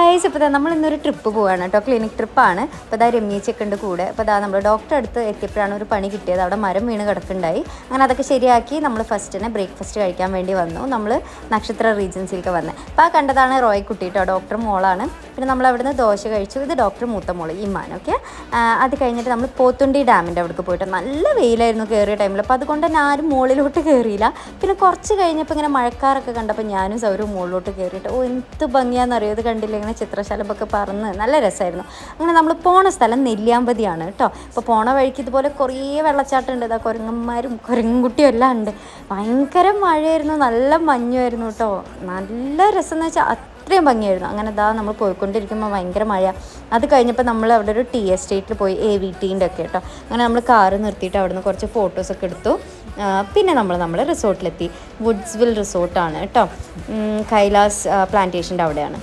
Guys, ഇപ്പോൾ നമ്മൾ ഇന്നൊരു ട്രിപ്പ് പോവുകയാണ് കേട്ടോ, ക്ലിനിക് ട്രിപ്പാണ്. അപ്പോൾ ഇതാ രമ്യച്ചൊക്കെ ഉണ്ട് കൂടെ. അപ്പോൾ ഇതാ നമ്മൾ ഡോക്ടറെ അടുത്ത് എത്തിയപ്പോഴാണ് ഒരു പണി കിട്ടിയത്. അവിടെ മരം വീണ് കിടക്കുന്നുണ്ടായി. അങ്ങനെ അതൊക്കെ ശരിയാക്കി നമ്മൾ ഫസ്റ്റിനെ ബ്രേക്ക്ഫാസ്റ്റ് കഴിക്കാൻ വേണ്ടി വന്നു. നമ്മൾ നക്ഷത്ര റീജൻസിലേക്ക് വന്നത്. അപ്പോൾ ആ കണ്ടതാണ് റോയ് കുട്ടി കേട്ടോ, ഡോക്ടർ മോളാണ്. പിന്നെ നമ്മൾ അവിടുന്ന് ദോശ കഴിച്ചു. ഇത് ഡോക്ടർ മൂത്ത മോള് ഇമ്മാൻ. ഓക്കെ, അത് കഴിഞ്ഞിട്ട് നമ്മൾ പോത്തുണ്ടി ഡാമിൻ്റെ അവിടേക്ക് പോയിട്ട് നല്ല വെയിലായിരുന്നു കയറിയ ടൈമിൽ. അപ്പോൾ അതുകൊണ്ട് തന്നെ ആരും മുകളിലോട്ട് കയറിയില്ല. പിന്നെ കുറച്ച് കഴിഞ്ഞപ്പോൾ ഇങ്ങനെ മഴക്കാരൊക്കെ കണ്ടപ്പോൾ ഞാനും സൗരവും മുകളിലോട്ട് കയറിയിട്ട് എന്ത് ഭംഗിയാണെന്നറിയോ, ഇത് കണ്ടില്ല, ഇങ്ങനെ ചിത്രശലഭമൊക്കെ പറന്ന് നല്ല രസമായിരുന്നു. അങ്ങനെ നമ്മൾ പോണ സ്ഥലം നെല്ലിയാമ്പതിയാണ് കേട്ടോ. അപ്പോൾ പോണ വഴിക്ക് ഇതുപോലെ കുറേ വെള്ളച്ചാട്ടം ഉണ്ട്. ഇതാ കുരങ്ങന്മാരും കുരങ്ങുകുട്ടിയും എല്ലാം ഉണ്ട്. ഭയങ്കര മഴയായിരുന്നു, നല്ല മഞ്ഞുമായിരുന്നു കേട്ടോ. നല്ല രസം എന്ന് വെച്ചാൽ അത്രയും ഭംഗിയായിരുന്നു. അങ്ങനെ ഇതാ നമ്മൾ പോയിക്കൊണ്ടിരിക്കുമ്പോൾ ഭയങ്കര മഴ. അത് കഴിഞ്ഞപ്പോൾ നമ്മൾ അവിടെ ഒരു ടീ എസ്റ്റേറ്റിൽ പോയി, AVTൻ്റെ ഒക്കെ കേട്ടോ. അങ്ങനെ നമ്മൾ കാറ് നിർത്തിയിട്ട് അവിടെ നിന്ന് കുറച്ച് ഫോട്ടോസൊക്കെ എടുത്തു. പിന്നെ നമ്മൾ റിസോർട്ടിലെത്തി. വുഡ്സ്വിൽ റിസോർട്ടാണ് കേട്ടോ, കൈലാസ് പ്ലാന്റേഷൻ്റെ അവിടെയാണ്.